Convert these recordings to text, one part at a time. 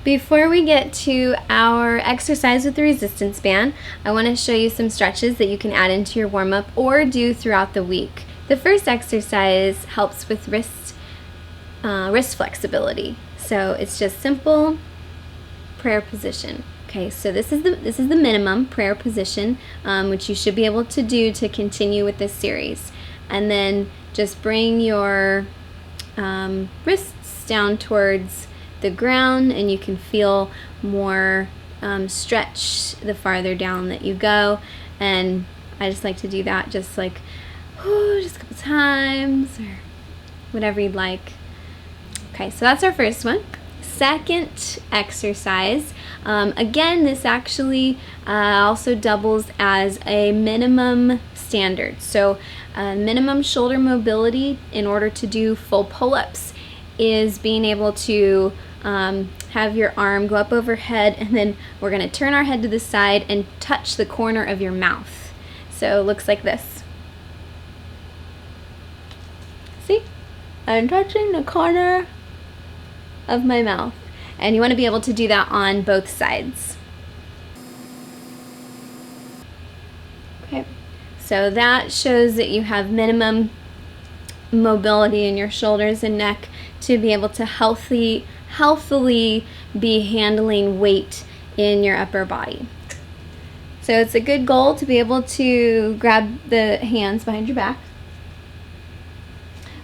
Before we get to our exercise with the resistance band, I want to show you some stretches that you can add into your warm-up or do throughout the week. The first exercise helps with wrist flexibility. So it's just simple prayer position. Okay, so this is the minimum prayer position, which you should be able to do to continue with this series. And then just bring your wrists down towards the ground, and you can feel more stretch the farther down that you go. And I just like to do that just like just a couple times or whatever you'd like. Okay, so that's our first one. Second exercise, again, this actually also doubles as a minimum standard. So minimum shoulder mobility in order to do full pull-ups is being able to have your arm go up overhead, and then we're going to turn our head to the side and touch the corner of your mouth. So it looks like this. See? I'm touching the corner of my mouth, and you want to be able to do that on both sides. Okay, so that shows that you have minimum mobility in your shoulders and neck to be able to healthily be handling weight in your upper body. So it's a good goal to be able to grab the hands behind your back,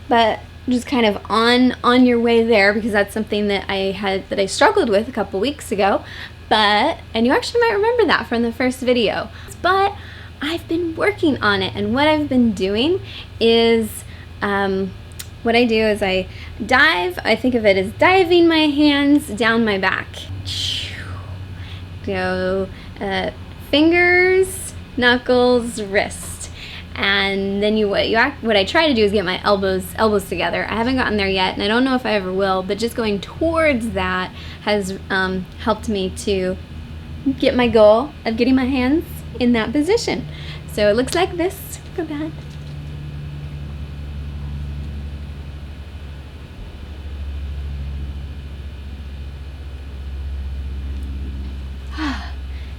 but just kind of on your way there, because that's something that I struggled with a couple weeks ago. And you actually might remember that from the first video. But I've been working on it, and what I've been doing is what I do is I dive. I think of it as diving my hands down my back. Go fingers, knuckles, wrist. And then what I try to do is get my elbows together. I haven't gotten there yet, and I don't know if I ever will, but just going towards that has helped me to get my goal of getting my hands in that position. So it looks like this. Go back.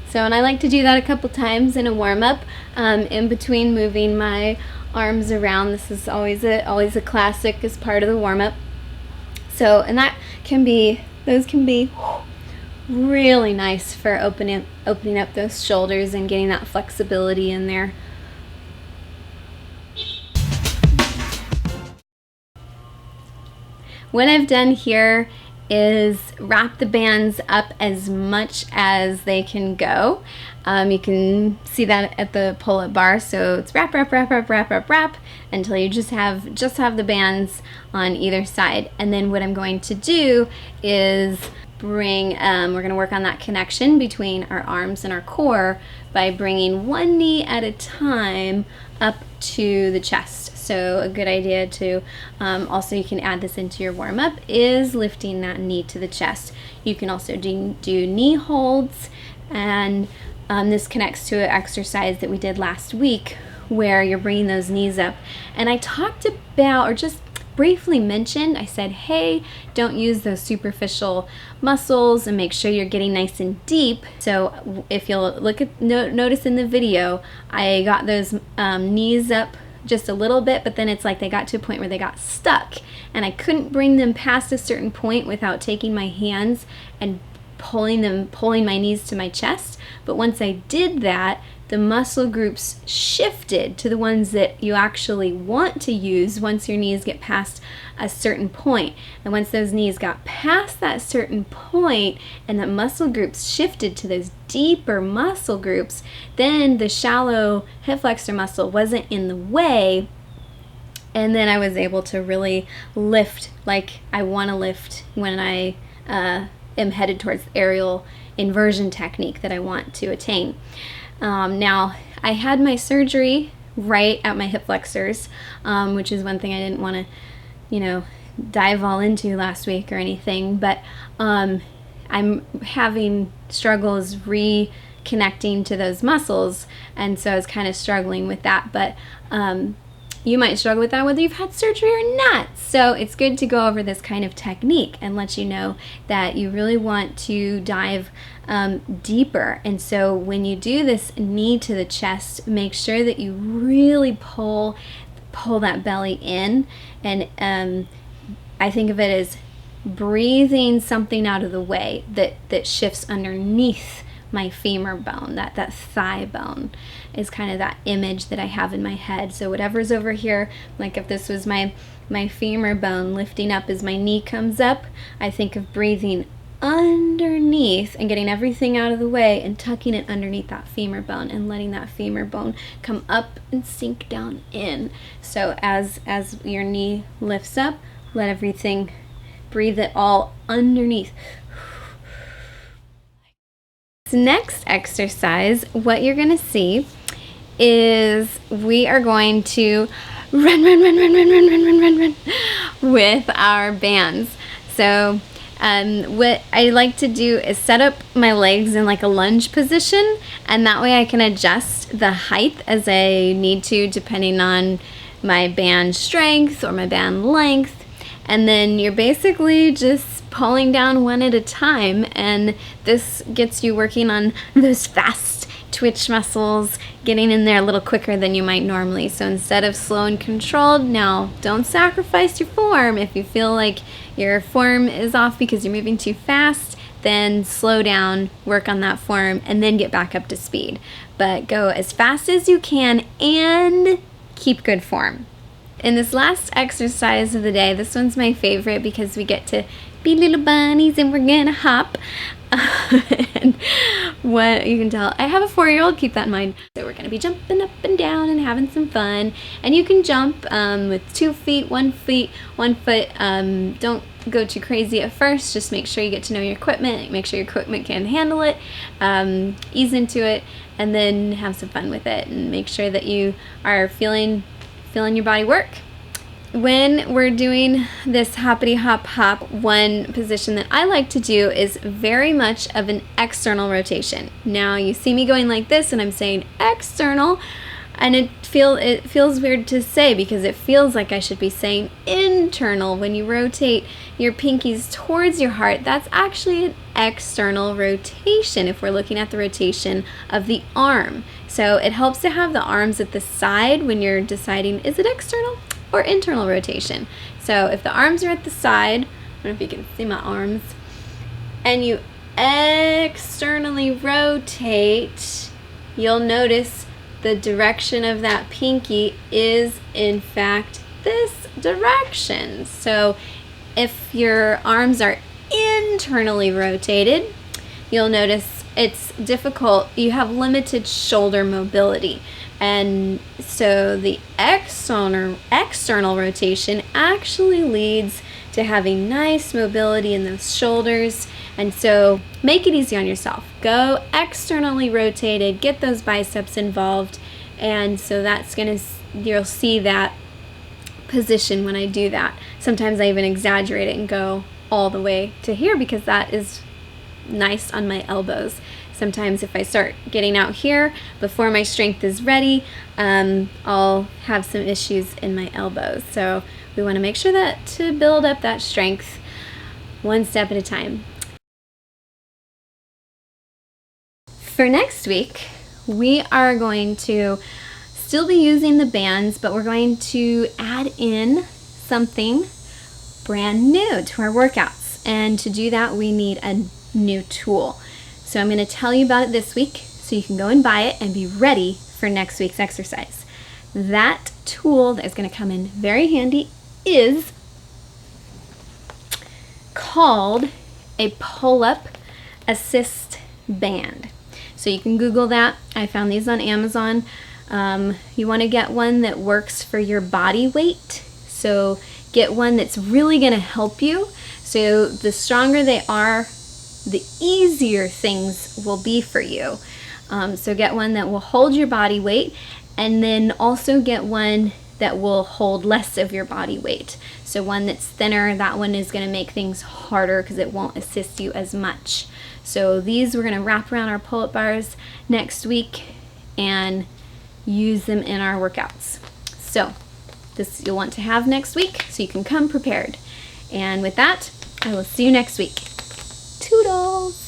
So, and I like to do that a couple times in a warm-up, in between moving my arms around. This is always a classic as part of the warm-up. So, and those can be really nice for opening up those shoulders and getting that flexibility in there. What I've done here is wrap the bands up as much as they can go. You can see that at the pull-up bar. So it's wrap until you just have the bands on either side. And then what I'm going to do is we're going to work on that connection between our arms and our core by bringing one knee at a time up to the chest. So a good idea to also, you can add this into your warm-up, is lifting that knee to the chest. You can also do knee holds, and this connects to an exercise that we did last week where you're bringing those knees up. And I talked about, or just briefly mentioned, I said, hey, don't use those superficial muscles and make sure you're getting nice and deep. So if you'll notice in the video, I got those knees up just a little bit, but then it's like they got to a point where they got stuck, and I couldn't bring them past a certain point without taking my hands and pulling my knees to my chest. But once I did that, the muscle groups shifted to the ones that you actually want to use once your knees get past a certain point. And once those knees got past that certain point and the muscle groups shifted to those deeper muscle groups, then the shallow hip flexor muscle wasn't in the way, and then I was able to really lift like I want to lift when I am headed towards the aerial inversion technique that I want to attain. Now, I had my surgery right at my hip flexors, which is one thing I didn't want to, dive all into last week or anything, but I'm having struggles reconnecting to those muscles, and so I was kind of struggling with that. But You might struggle with that whether you've had surgery or not. So it's good to go over this kind of technique and let you know that you really want to dive deeper. And so when you do this knee to the chest, make sure that you really pull that belly in. And I think of it as breathing something out of the way that shifts underneath my femur bone, that thigh bone is kind of that image that I have in my head. So whatever's over here, like if this was my femur bone lifting up as my knee comes up, I think of breathing underneath and getting everything out of the way and tucking it underneath that femur bone and letting that femur bone come up and sink down in. So as your knee lifts up, let everything, breathe it all underneath. Next exercise, what you're going to see is we are going to run with our bands. So what I like to do is set up my legs in like a lunge position, and that way I can adjust the height as I need to depending on my band strength or my band length. And then you're basically just pulling down one at a time, and this gets you working on those fast twitch muscles, getting in there a little quicker than you might normally. So instead of slow and controlled, now don't sacrifice your form. If you feel like your form is off because you're moving too fast, then slow down, work on that form, and then get back up to speed. But go as fast as you can and keep good form. In this last exercise of the day, this one's my favorite because we get to be little bunnies and we're gonna hop. And what you can tell, I have a 4-year-old, keep that in mind. So we're gonna be jumping up and down and having some fun. And you can jump with 2 feet, 1 foot, 1 foot. Don't go too crazy at first. Just make sure you get to know your equipment, make sure your equipment can handle it, ease into it, and then have some fun with it. And make sure that you are feeling your body work. When we're doing this hoppity hop hop, one position that I like to do is very much of an external rotation. Now you see me going like this and I'm saying external, and it feels weird to say because it feels like I should be saying internal. When you rotate your pinkies towards your heart, that's actually an external rotation if we're looking at the rotation of the arm. So it helps to have the arms at the side when you're deciding, is it external or internal rotation? So if the arms are at the side, I don't know if you can see my arms, and you externally rotate, you'll notice the direction of that pinky is in fact this direction. So if your arms are internally rotated, you'll notice it's difficult. You have limited shoulder mobility. And so the external rotation actually leads to having nice mobility in those shoulders. And so make it easy on yourself. Go externally rotated, get those biceps involved. And so you'll see that position when I do that. Sometimes I even exaggerate it and go all the way to here because that is nice on my elbows. Sometimes if I start getting out here before my strength is ready, I'll have some issues in my elbows. So we want to make sure that to build up that strength one step at a time. For next week, we are going to still be using the bands, but we're going to add in something brand new to our workouts. And to do that, we need a new tool. So I'm going to tell you about it this week so you can go and buy it and be ready for next week's exercise. That tool that is going to come in very handy is called a pull-up assist band. So you can Google that. I found these on Amazon. You want to get one that works for your body weight. So get one that's really going to help you. So the stronger they are, the easier things will be for you. So get one that will hold your body weight, and then also get one that will hold less of your body weight. So one that's thinner, that one is going to make things harder because it won't assist you as much. So these we're going to wrap around our pull-up bars next week and use them in our workouts. So this you'll want to have next week so you can come prepared. And with that, I will see you next week. Toodles!